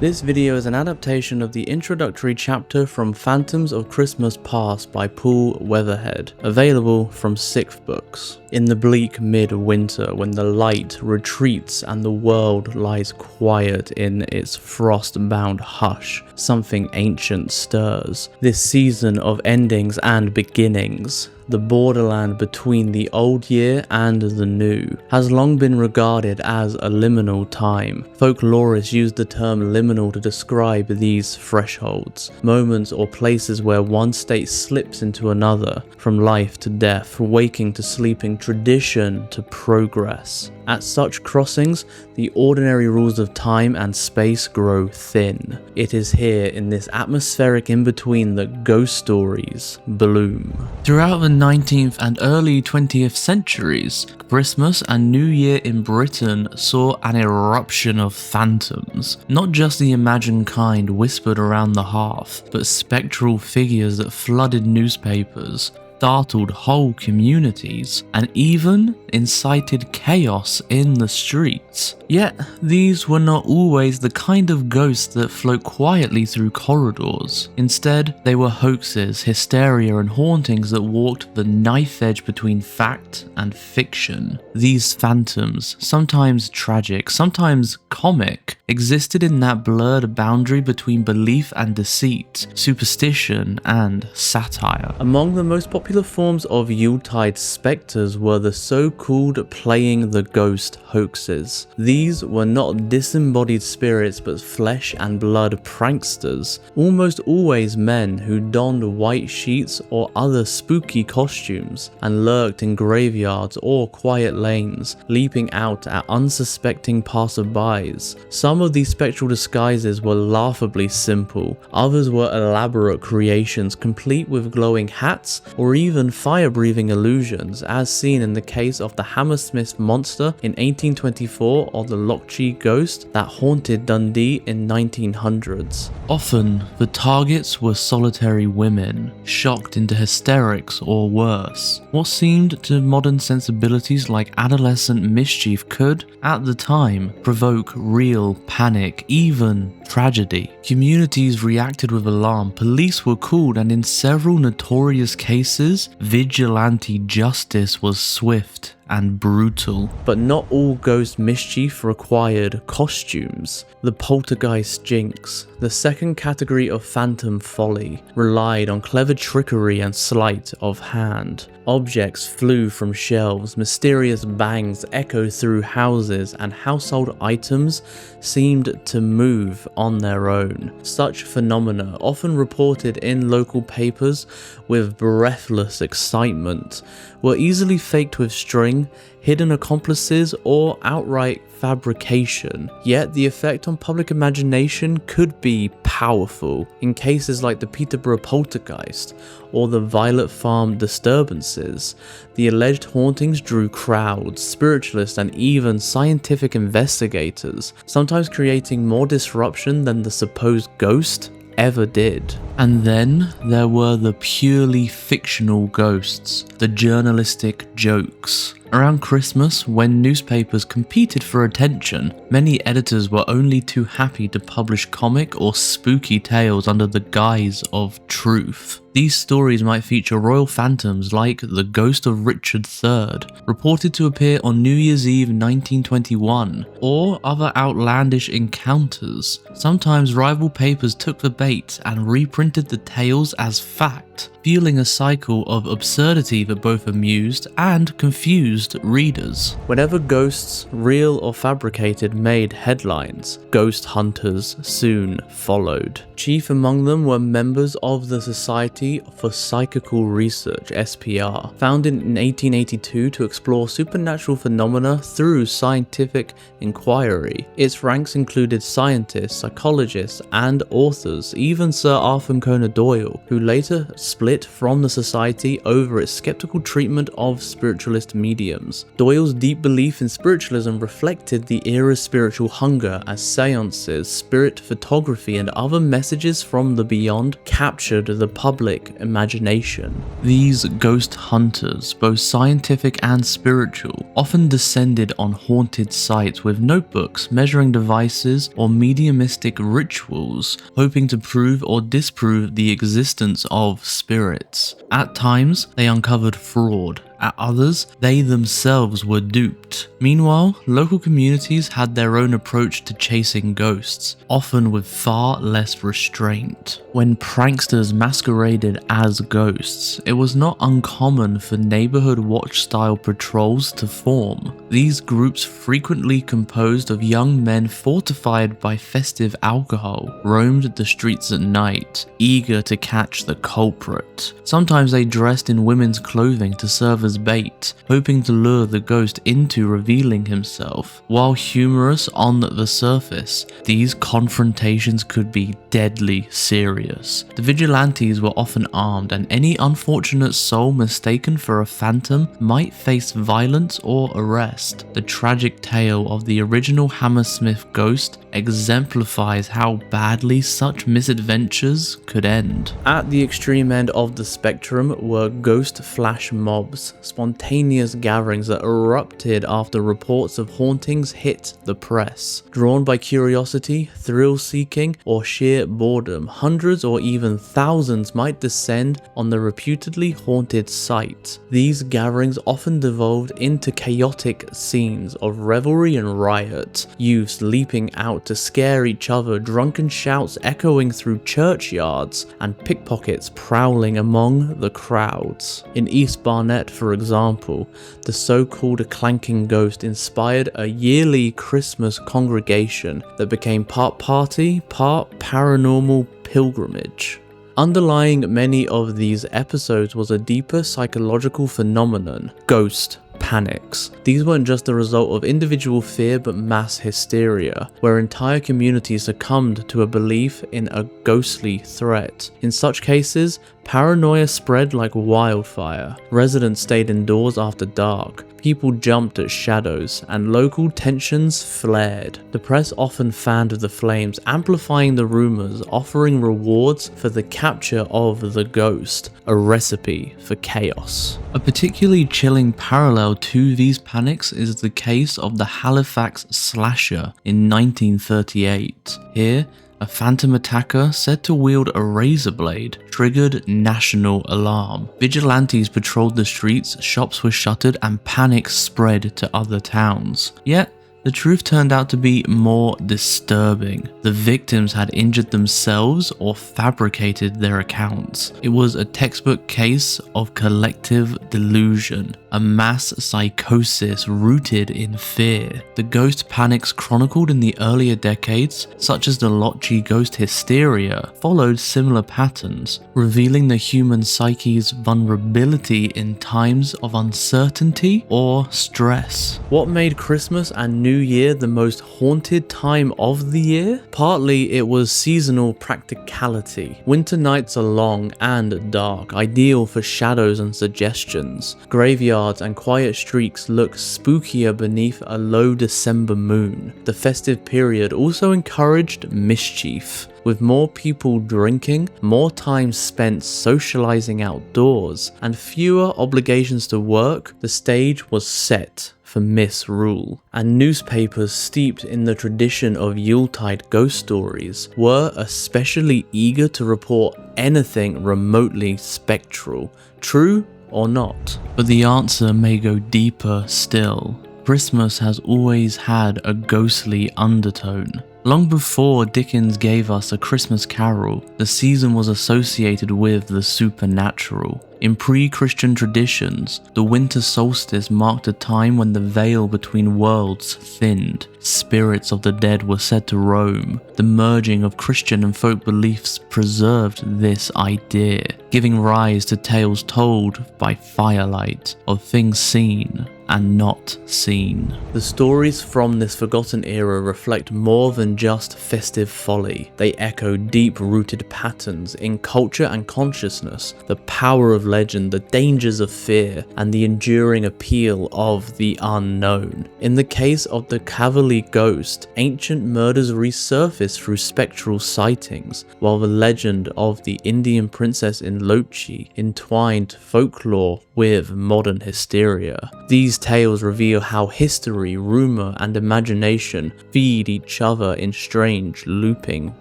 This video is an adaptation of the introductory chapter from Phantoms of Christmas Past by Paul Weatherhead, available from Sixth Books. In the bleak mid-winter, when the light retreats and the world lies quiet in its frost-bound hush, something ancient stirs. This season of endings and beginnings, the borderland between the old year and the new, has long been regarded as a liminal time. Folklorists use the term liminal to describe these thresholds, moments or places where one state slips into another, from life to death, waking to sleeping, tradition to progress. At such crossings, the ordinary rules of time and space grow thin. It is here, in this atmospheric in-between, that ghost stories bloom. Throughout the 19th and early 20th centuries, Christmas and New Year in Britain saw an eruption of phantoms. Not just the imagined kind whispered around the hearth, but spectral figures that flooded newspapers, startled whole communities, and even incited chaos in the streets. Yet, these were not always the kind of ghosts that float quietly through corridors. Instead, they were hoaxes, hysteria, and hauntings that walked the knife edge between fact and fiction. These phantoms, sometimes tragic, sometimes comic, existed in that blurred boundary between belief and deceit, superstition and satire. Among the most popular forms of Yuletide spectres were the so-called playing the ghost hoaxes. These were not disembodied spirits but flesh and blood pranksters, almost always men who donned white sheets or other spooky costumes and lurked in graveyards or quiet lanes, leaping out at unsuspecting passerbys. Some of these spectral disguises were laughably simple, others were elaborate creations complete with glowing hats or even fire-breathing illusions, as seen in the case of the Hammersmith monster in 1824 or the Lochee Ghost that haunted Dundee in 1900s. Often, the targets were solitary women, shocked into hysterics or worse. What seemed to modern sensibilities like adolescent mischief could, at the time, provoke real panic, even tragedy. Communities reacted with alarm, police were called, and in several notorious cases, vigilante justice was swift and brutal. But not all ghost mischief required costumes. The poltergeist jinx, the second category of phantom folly, relied on clever trickery and sleight of hand. Objects flew from shelves, mysterious bangs echoed through houses, and household items seemed to move on their own. Such phenomena, often reported in local papers with breathless excitement, were easily faked with string, hidden accomplices, or outright fabrication. Yet the effect on public imagination could be powerful. In cases like the Peterborough Poltergeist or the Violet Farm disturbances, the alleged hauntings drew crowds, spiritualists, and even scientific investigators, sometimes creating more disruption than the supposed ghost ever did. And then there were the purely fictional ghosts, the journalistic jokes. Around Christmas, when newspapers competed for attention, many editors were only too happy to publish comic or spooky tales under the guise of truth. These stories might feature royal phantoms like the ghost of Richard III, reported to appear on New Year's Eve 1921, or other outlandish encounters. Sometimes rival papers took the bait and reprinted the tales as fact, fueling a cycle of absurdity that both amused and confused readers. Whenever ghosts, real or fabricated, made headlines, ghost hunters soon followed. Chief among them were members of the Society for Psychical Research (SPR), founded in 1882 to explore supernatural phenomena through scientific inquiry. Its ranks included scientists, psychologists, and authors, even Sir Arthur Conan Doyle, who later split from the society over its skeptical treatment of spiritualist mediums. Doyle's deep belief in spiritualism reflected the era's spiritual hunger as seances, spirit photography, and other messages from the beyond captured the public imagination. These ghost hunters, both scientific and spiritual, often descended on haunted sites with notebooks, measuring devices, or mediumistic rituals, hoping to prove or disprove the existence of spirits. At times, they uncovered fraud. At others, they themselves were duped. Meanwhile, local communities had their own approach to chasing ghosts, often with far less restraint. When pranksters masqueraded as ghosts, it was not uncommon for neighborhood watch-style patrols to form. These groups, frequently composed of young men fortified by festive alcohol, roamed the streets at night, eager to catch the culprit. Sometimes they dressed in women's clothing to serve as bait, hoping to lure the ghost into revealing himself. While humorous on the surface, these confrontations could be deadly serious. The vigilantes were often armed, and any unfortunate soul mistaken for a phantom might face violence or arrest. The tragic tale of the original Hammersmith Ghost exemplifies how badly such misadventures could end. At the extreme end of the spectrum were ghost flash mobs, spontaneous gatherings that erupted after reports of hauntings hit the press. Drawn by curiosity, thrill-seeking, or sheer boredom, hundreds or even thousands might descend on the reputedly haunted site. These gatherings often devolved into chaotic scenes of revelry and riot, youths leaping out to scare each other, drunken shouts echoing through churchyards, and pickpockets prowling among the crowds. In East Barnet, for example, the so-called clanking ghost inspired a yearly Christmas congregation that became part party, part paranormal pilgrimage. Underlying many of these episodes was a deeper psychological phenomenon: ghost panics. These weren't just the result of individual fear but mass hysteria, where entire communities succumbed to a belief in a ghostly threat. In such cases, paranoia spread like wildfire. Residents stayed indoors after dark, people jumped at shadows, and local tensions flared. The press often fanned the flames, amplifying the rumors, offering rewards for the capture of the ghost, a recipe for chaos. A particularly chilling parallel to these panics is the case of the Halifax slasher in 1938. Here, a phantom attacker said to wield a razor blade triggered national alarm. Vigilantes patrolled the streets, shops were shuttered, and panic spread to other towns. Yet, the truth turned out to be more disturbing. The victims had injured themselves or fabricated their accounts. It was a textbook case of collective delusion, a mass psychosis rooted in fear. The ghost panics chronicled in the earlier decades, such as the Lochee Ghost hysteria, followed similar patterns, revealing the human psyche's vulnerability in times of uncertainty or stress. What made Christmas and New Year the most haunted time of the year? Partly it was seasonal practicality. Winter nights are long and dark, ideal for shadows and suggestions. Graveyards and quiet streets look spookier beneath a low December moon. The festive period also encouraged mischief. With more people drinking, more time spent socializing outdoors, and fewer obligations to work, the stage was set for misrule. And newspapers steeped in the tradition of Yuletide ghost stories were especially eager to report anything remotely spectral, true or not. But the answer may go deeper still. Christmas has always had a ghostly undertone. Long before Dickens gave us A Christmas Carol, the season was associated with the supernatural. In pre-Christian traditions, the winter solstice marked a time when the veil between worlds thinned. Spirits of the dead were said to roam. The merging of Christian and folk beliefs preserved this idea, giving rise to tales told by firelight of things seen and not seen. The stories from this forgotten era reflect more than just festive folly. They echo deep-rooted patterns in culture and consciousness, the power of legend, the dangers of fear, and the enduring appeal of the unknown. In the case of the Lochee Ghost, ancient murders resurface through spectral sightings, while the legend of the Indian princess in Lochee entwined folklore with modern hysteria. These tales reveal how history, rumor, and imagination feed each other in strange, looping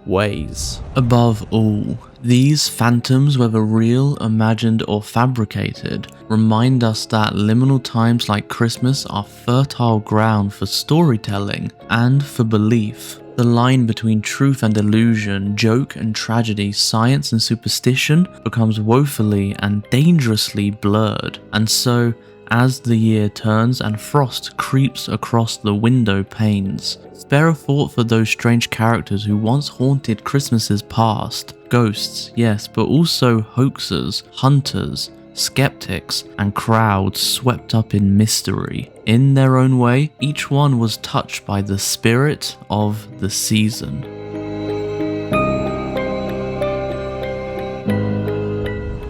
ways. Above all, these phantoms, whether real, imagined, or fabricated, remind us that liminal times like Christmas are fertile ground for storytelling and for belief. The line between truth and illusion, joke and tragedy, science and superstition becomes woefully and dangerously blurred. And so, as the year turns and frost creeps across the window panes, spare a thought for those strange characters who once haunted Christmases past. Ghosts, yes, but also hoaxes, hunters, skeptics, and crowds swept up in mystery. In their own way, each one was touched by the spirit of the season.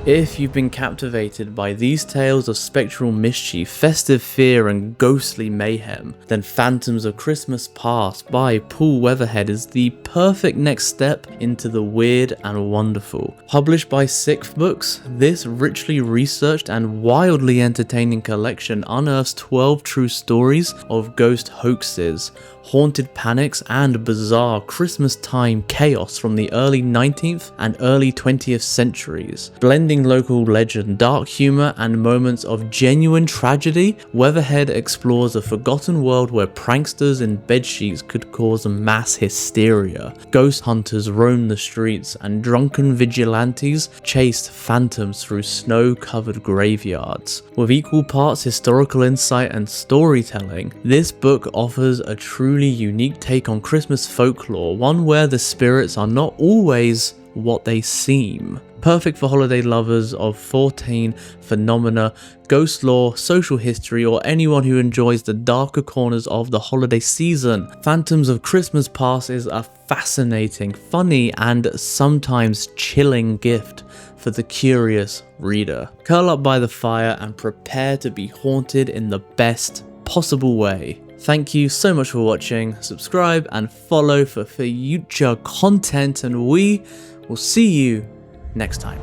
If you've been captivated by these tales of spectral mischief, festive fear, and ghostly mayhem, then Phantoms of Christmas Past by Paul Weatherhead is the perfect next step into the weird and wonderful. Published by Sixth Books, this richly researched and wildly entertaining collection unearths 12 true stories of ghost hoaxes, haunted panics, and bizarre Christmas-time chaos from the early 19th and early 20th centuries. Blending local legend, dark humor, and moments of genuine tragedy, Weatherhead explores a forgotten world where pranksters in bedsheets could cause mass hysteria. Ghost hunters roamed the streets, and drunken vigilantes chased phantoms through snow-covered graveyards. With equal parts historical insight and storytelling, this book offers a truly unique take on Christmas folklore, one where the spirits are not always what they seem. Perfect for holiday lovers of 14 phenomena, ghost lore, social history, or anyone who enjoys the darker corners of the holiday season. Phantoms of Christmas Past is a fascinating, funny, and sometimes chilling gift for the curious reader. Curl up by the fire and prepare to be haunted in the best possible way. Thank you so much for watching. Subscribe and follow for future content, and we will see you next time.